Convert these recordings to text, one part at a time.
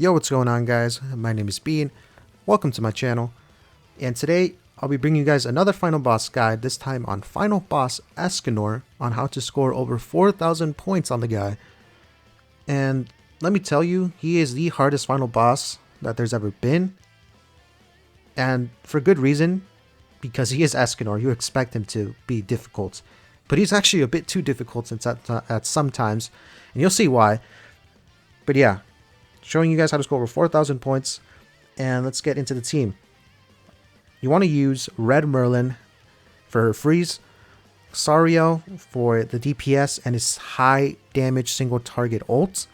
Yo, what's going on, guys? My name is Bean. Welcome to my channel. And today I'll be bringing you guys another final boss guide, this time on final boss ESCANOR, on how to score over 4,000 points on the guy. And let me tell you, he is the hardest final boss that there's ever been. And for good reason, because he is ESCANOR, you expect him to be difficult. But he's actually a bit too difficult at some times, and you'll see why. But yeah, showing you guys how to score over 4,000 points, and let's get into the team. You want to use Red Merlin for her freeze, Sariel for the DPS and his high damage single target ult,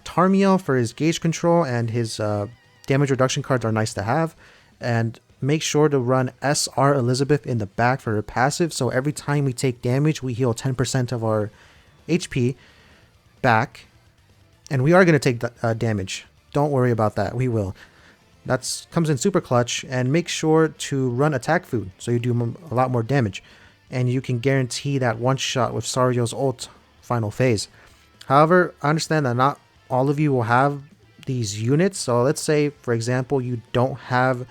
Tarmiel for his gauge control and his damage reduction cards are nice to have, and make sure to run SR Elizabeth in the back for her passive, so every time we take damage we heal 10% of our HP back. And we are going to take damage. Don't worry about that. We will. That comes in super clutch. And make sure to run attack food so you do a lot more damage. And you can guarantee that one shot with Sariel's ult final phase. However, I understand that not all of you will have these units. So let's say, for example, you don't have...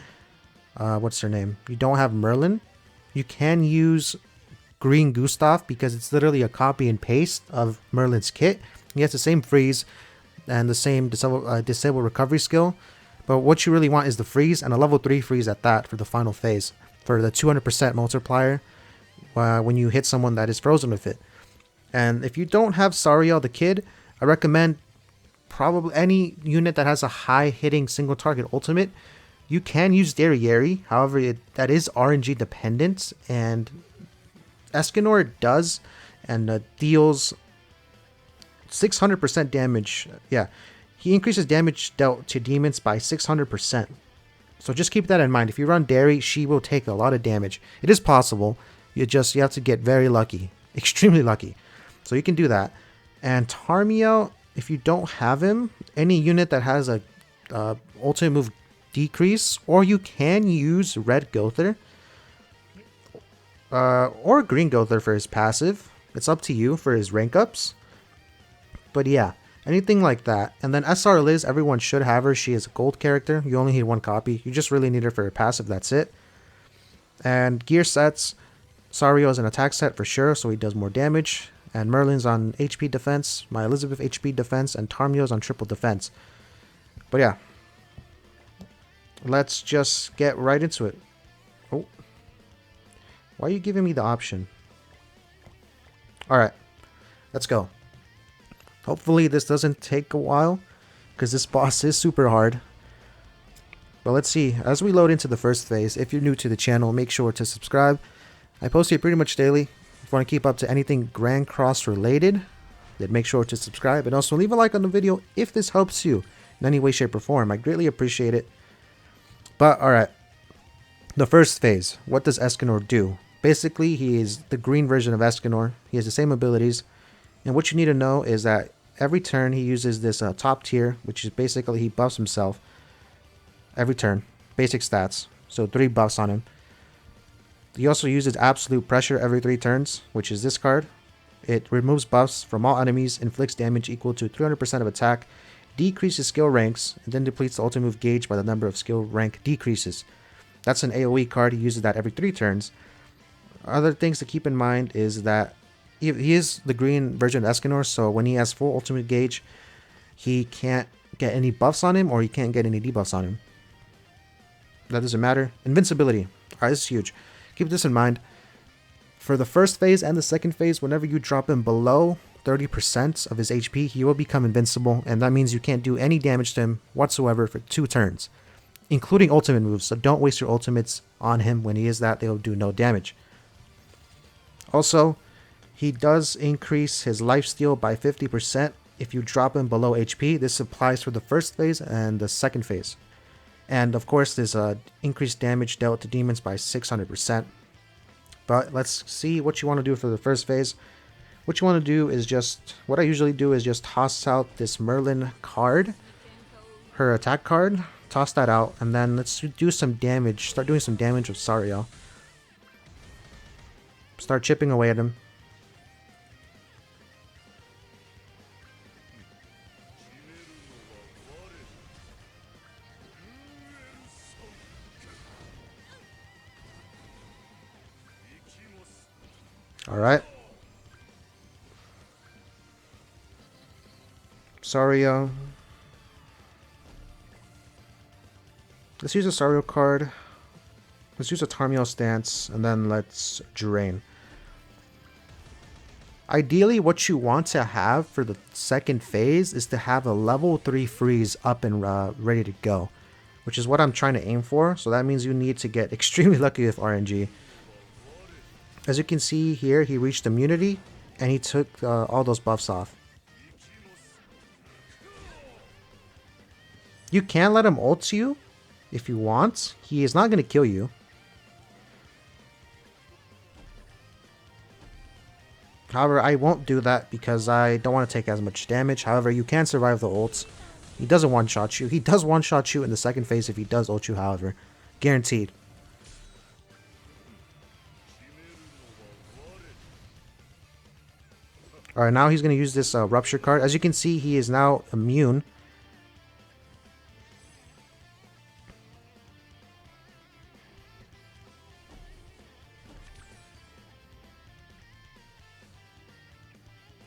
what's her name? You don't have Merlin. You can use Green Gustav because it's literally a copy and paste of Merlin's kit. He has the same freeze and the same disable recovery skill, but what you really want is the freeze, and a level 3 freeze at that for the final phase for the 200% multiplier when you hit someone that is frozen with it. And if you don't have Sariel the Kid, I recommend probably any unit that has a high hitting single target ultimate. You can use Derriere, however that is RNG dependent, and ESCANOR does and deals 600% damage. Yeah, he increases damage dealt to demons by 600%. So just keep that in mind. If you run Derry, she will take a lot of damage. It is possible. You have to get very lucky, extremely lucky. So you can do that. And Tarmiel, if you don't have him, any unit that has a ultimate move decrease, or you can use Red Gother or Green Gother for his passive. It's up to you for his rank ups. But yeah, anything like that. And then SR Liz, everyone should have her. She is a gold character. You only need one copy. You just really need her for her passive. That's it. And gear sets. Sariel is an attack set for sure, so he does more damage. And Merlin's on HP defense. My Elizabeth HP defense. And Tarmiel's on triple defense. But yeah. Let's just get right into it. Oh. Why are you giving me the option? Alright. Let's go. Hopefully this doesn't take a while, because this boss is super hard. But let's see. As we load into the first phase, if you're new to the channel, make sure to subscribe. I post here pretty much daily. If you want to keep up to anything Grand Cross related, then make sure to subscribe. And also leave a like on the video if this helps you in any way, shape, or form. I greatly appreciate it. But alright. The first phase. What does ESCANOR do? Basically, he is the green version of ESCANOR. He has the same abilities. And what you need to know is that every turn he uses this top tier, which is basically he buffs himself every turn. Basic stats. So 3 buffs on him. He also uses absolute pressure every 3 turns, which is this card. It removes buffs from all enemies, inflicts damage equal to 300% of attack, decreases skill ranks, and then depletes the ultimate move gauge by the number of skill rank decreases. That's an AoE card. He uses that every 3 turns. Other things to keep in mind is that he is the green version of ESCANOR, so when he has full ultimate gauge, he can't get any buffs on him, or he can't get any debuffs on him. That doesn't matter. Invincibility. Alright, this is huge. Keep this in mind. For the first phase and the second phase, whenever you drop him below 30% of his HP, he will become invincible, and that means you can't do any damage to him whatsoever for 2 turns, including ultimate moves, so don't waste your ultimates on him. When he is that, they'll do no damage. Also, he does increase his lifesteal by 50% if you drop him below HP. This applies for the first phase and the second phase. And of course, there's increased damage dealt to demons by 600%. But let's see what you want to do for the first phase. What you want to do is just, what I usually do is just toss out this Merlin card, her attack card. Toss that out, and then let's do some damage. Start doing some damage with Sariel. Start chipping away at him. Alright. Sorry, let's use a Sario card. Let's use a Tarmiel stance, and then let's drain. Ideally, what you want to have for the second phase is to have a level 3 freeze up and ready to go, which is what I'm trying to aim for. So that means you need to get extremely lucky with RNG. As you can see here, he reached immunity, and he took all those buffs off. You can let him ult you if you want. He is not going to kill you. However, I won't do that because I don't want to take as much damage. However, you can survive the ults. He doesn't one-shot you. He does one-shot you in the second phase if he does ult you, however. Guaranteed. Alright, now he's going to use this Rupture card. As you can see, he is now immune.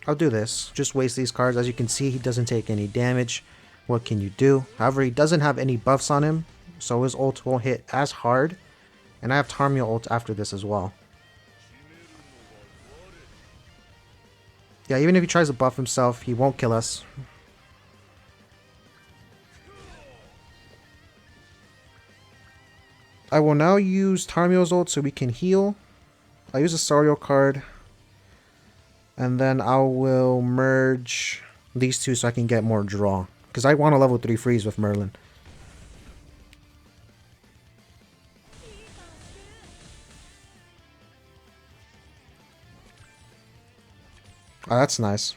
I'll do this. Just waste these cards. As you can see, he doesn't take any damage. What can you do? However, he doesn't have any buffs on him, so his ult won't hit as hard. And I have Tarmiel ult after this as well. Yeah, even if he tries to buff himself, he won't kill us. I will now use Tarmiel's ult so we can heal. I'll use a Sario card. And then I will merge these two so I can get more draw. Because I want a level 3 freeze with Merlin. Oh, that's nice.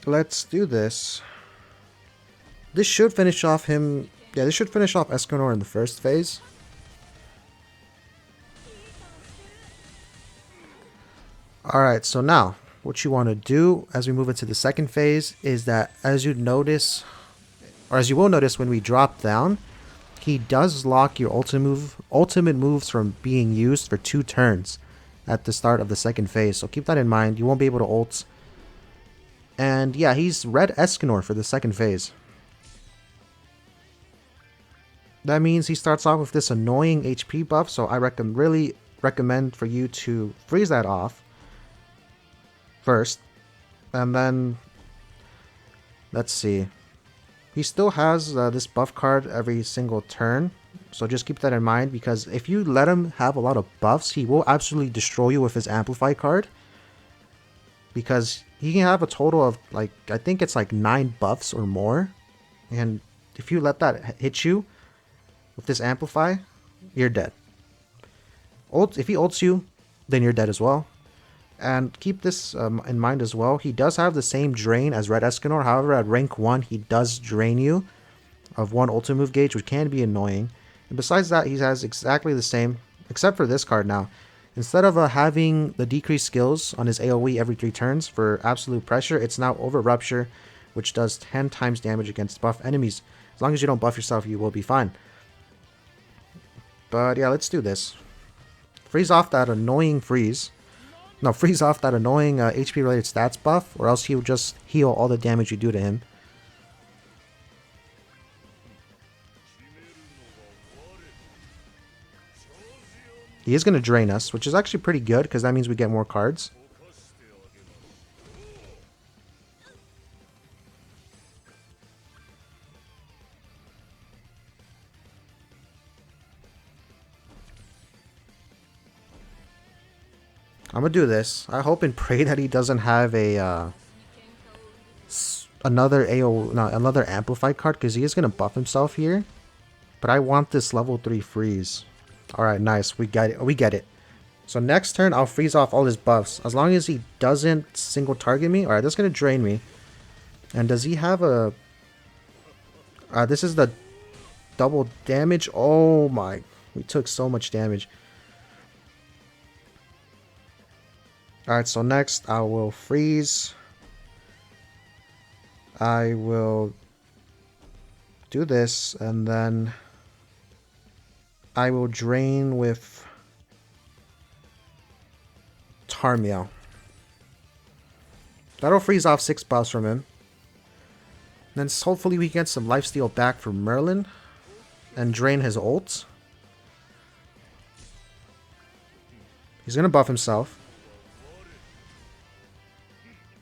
Let's do this. This should finish off him. Yeah, this should finish off ESCANOR in the first phase. Alright, so now, what you want to do as we move into the second phase is that as you notice, or as you will notice when we drop down, he does lock your ultimate moves from being used for 2 turns at the start of the second phase. So keep that in mind. You won't be able to ult. And yeah, he's red ESCANOR for the second phase. That means he starts off with this annoying HP buff, so I really recommend for you to freeze that off first. And then, let's see. He still has this buff card every single turn, so just keep that in mind, because if you let him have a lot of buffs, he will absolutely destroy you with his Amplify card. Because he can have a total of, like, I think it's like 9 buffs or more. And if you let that hit you with this Amplify, you're dead. If he ults you, then you're dead as well. And keep this in mind as well. He does have the same drain as red ESCANOR. However, at rank 1, he does drain you of 1 ultimate move gauge, which can be annoying. And besides that, he has exactly the same, except for this card now. Instead of having the decreased skills on his AoE every 3 turns for absolute pressure, it's now over Rupture, which does 10 times damage against buff enemies. As long as you don't buff yourself, you will be fine. But yeah, let's do this. Freeze off that annoying freeze. No, freeze off that annoying HP related stats buff, or else he will just heal all the damage you do to him. He is going to drain us, which is actually pretty good, because that means we get more cards. I'm going to do this. I hope and pray that he doesn't have a another Amplify card, because he is going to buff himself here. But I want this level 3 freeze. Alright, nice. We got it. We get it. So next turn, I'll freeze off all his buffs. As long as he doesn't single target me. Alright, that's going to drain me. And does he have a... this is the double damage. Oh my. We took so much damage. Alright, so next I will freeze. I will do this, and then I will drain with Tarmiel. That'll freeze off 6 buffs from him. Then hopefully we get some lifesteal back from Merlin and drain his ult. He's going to buff himself.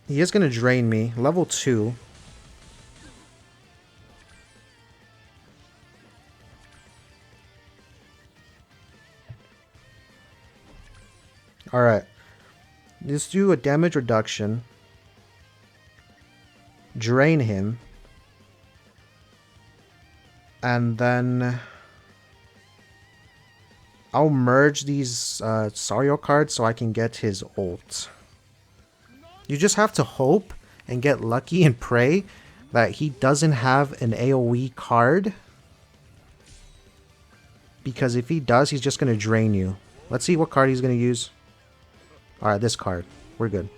He is going to drain me. Level 2. Alright. Let's do a damage reduction. Drain him. And then I'll merge these Sario cards so I can get his ult. You just have to hope and get lucky and pray that he doesn't have an AoE card. Because if he does, he's just going to drain you. Let's see what card he's going to use. Alright, this card. We're good.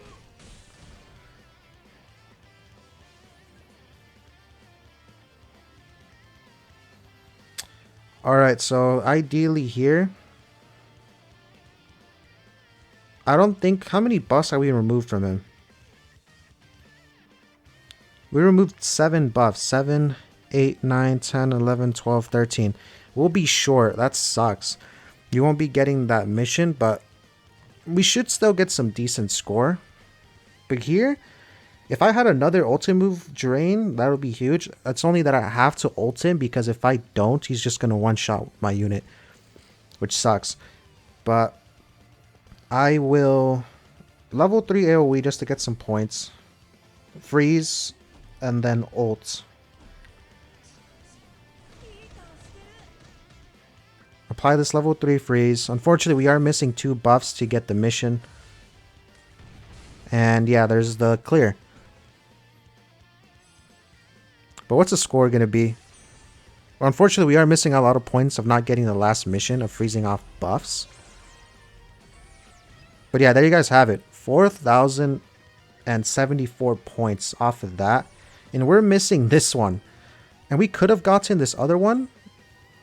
Alright, so ideally here, I don't think... How many buffs have we removed from him? We removed 7 buffs. 7, 8, 9, 10, 11, 12, 13. We'll be short. That sucks. You won't be getting that mission, but we should still get some decent score. But here, if I had another ultimate move drain, that would be huge. It's only that I have to ult him because if I don't, he's just going to one-shot my unit, which sucks. But I will level 3 AoE just to get some points. Freeze, and then ult. Apply this level 3 freeze. Unfortunately, we are missing 2 buffs to get the mission. And yeah, there's the clear. But what's the score going to be? Well, unfortunately, we are missing a lot of points of not getting the last mission of freezing off buffs. But yeah, there you guys have it. 4,074 points off of that. And we're missing this one. And we could have gotten this other one.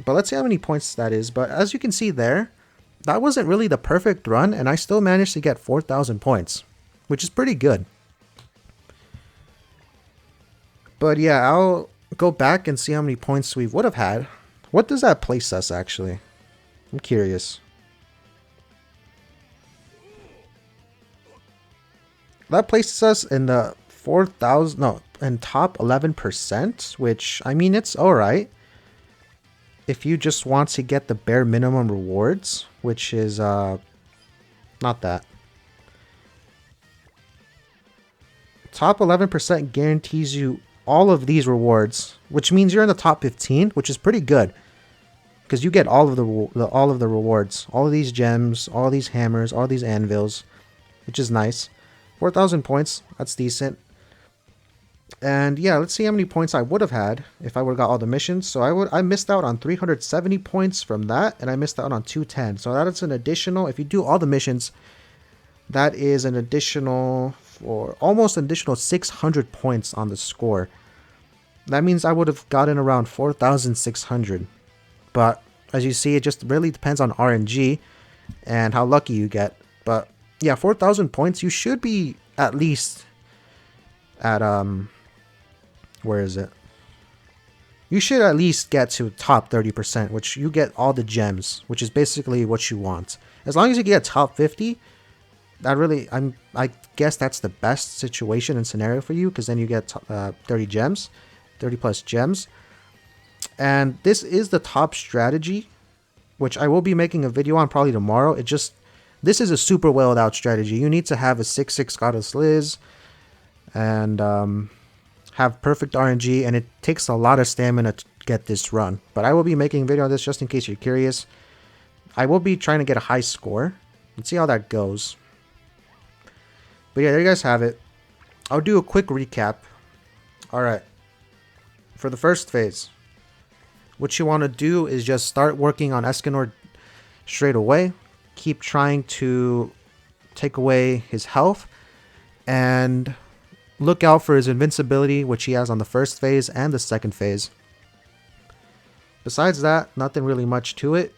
But let's see how many points that is. But as you can see there, that wasn't really the perfect run. And I still managed to get 4,000 points, which is pretty good. But yeah, I'll go back and see how many points we would have had. What does that place us, actually? I'm curious. That places us in the 4,000, no, in top 11%, which, I mean, it's alright. If you just want to get the bare minimum rewards, which is, not that. Top 11% guarantees you all of these rewards, which means you're in the top 15, which is pretty good. Because you get all of the rewards. All of these gems, all these hammers, all these anvils, which is nice. 4,000 points, that's decent. And yeah, let's see how many points I would have had if I would have got all the missions. So I missed out on 370 points from that, and I missed out on 210. So that is an additional, if you do all the missions, that is an additional, or almost an additional 600 points on the score. That means I would have gotten around 4,600. But as you see, it just really depends on RNG and how lucky you get. But yeah, 4,000 points, you should be at least at, where is it? You should at least get to top 30%, which you get all the gems, which is basically what you want. As long as you get top 50, that really, I guess that's the best situation and scenario for you, because then you get 30 gems, 30 plus gems. And this is the top strategy, which I will be making a video on probably tomorrow. This is a super well out strategy. You need to have a 6/6 Goddess Liz and have perfect RNG, and it takes a lot of stamina to get this run. But I will be making a video on this just in case you're curious. I will be trying to get a high score. Let's see how that goes. But yeah, there you guys have it. I'll do a quick recap. Alright. For the first phase, what you want to do is just start working on ESCANOR straight away. Keep trying to take away his health, and look out for his invincibility, which he has on the first phase and the second phase. Besides that, nothing really much to it.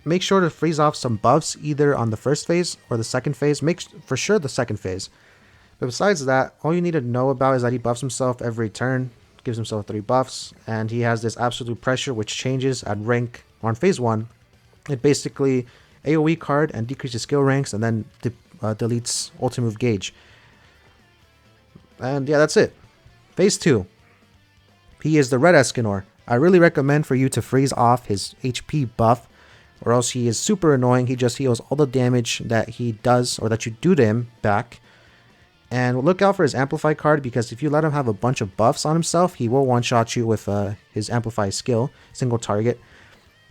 Make sure to freeze off some buffs either on the first phase or the second phase. Make for sure the second phase. But besides that, all you need to know about is that he buffs himself every turn, gives himself 3 buffs, and he has this absolute pressure which changes at rank on phase 1. It basically AoE card and decreases skill ranks, and then deletes ultimate move gauge. And yeah, that's it. Phase 2. He is the red ESCANOR. I really recommend for you to freeze off his HP buff, or else he is super annoying. He just heals all the damage that he does, or that you do to him, back. And look out for his Amplify card, because if you let him have a bunch of buffs on himself, he will one-shot you with his Amplify skill, single target.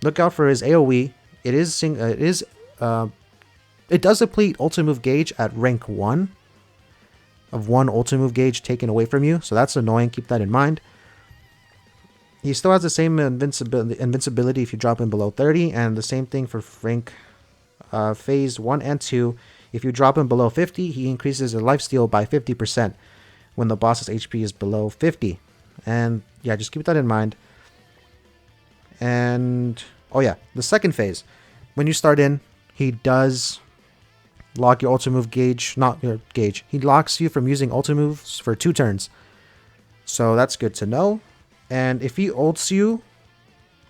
Look out for his AoE. It does deplete ultimate move gauge at rank 1 of 1 ultimate move gauge taken away from you, so that's annoying. Keep that in mind. He still has the same invincibility if you drop him below 30, and the same thing for rank phase 1 and 2. If you drop him below 50, he increases his lifesteal by 50% when the boss's HP is below 50. And yeah, just keep that in mind. And oh yeah, the second phase. When you start in, he does lock your ultimate move gauge, not your gauge. He locks you from using ultimate moves for 2 turns. So that's good to know. And if he ults you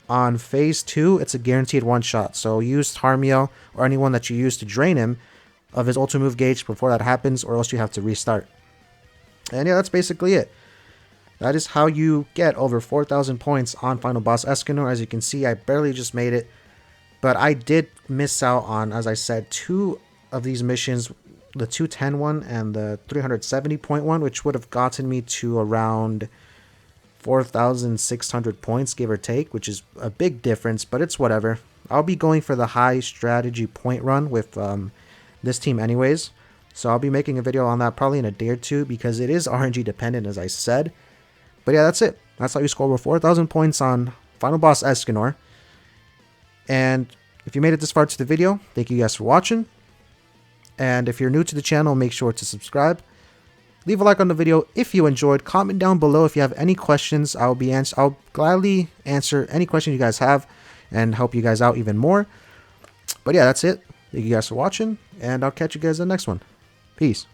on phase 2, it's a guaranteed one-shot. So use Tarmiel or anyone that you use to drain him of his ultimate move gauge before that happens, or else you have to restart. And yeah, that's basically it. That is how you get over 4,000 points on Final Boss ESCANOR. As you can see, I barely just made it. But I did miss out on, as I said, 2 of these missions, the 210 one and the 370 point one, which would have gotten me to around 4,600 points, give or take, which is a big difference, but it's whatever. I'll be going for the high strategy point run with this team anyways, so I'll be making a video on that probably in a day or 2, because it is RNG dependent, as I said. But yeah, that's it. That's how you score over 4,000 points on Final Boss ESCANOR. And if you made it this far to the video, thank you guys for watching. And if you're new to the channel, make sure to subscribe. Leave a like on the video if you enjoyed. Comment down below if you have any questions. I'll gladly answer any question you guys have and help you guys out even more. But yeah, that's it. Thank you guys for watching, and I'll catch you guys in the next one. Peace.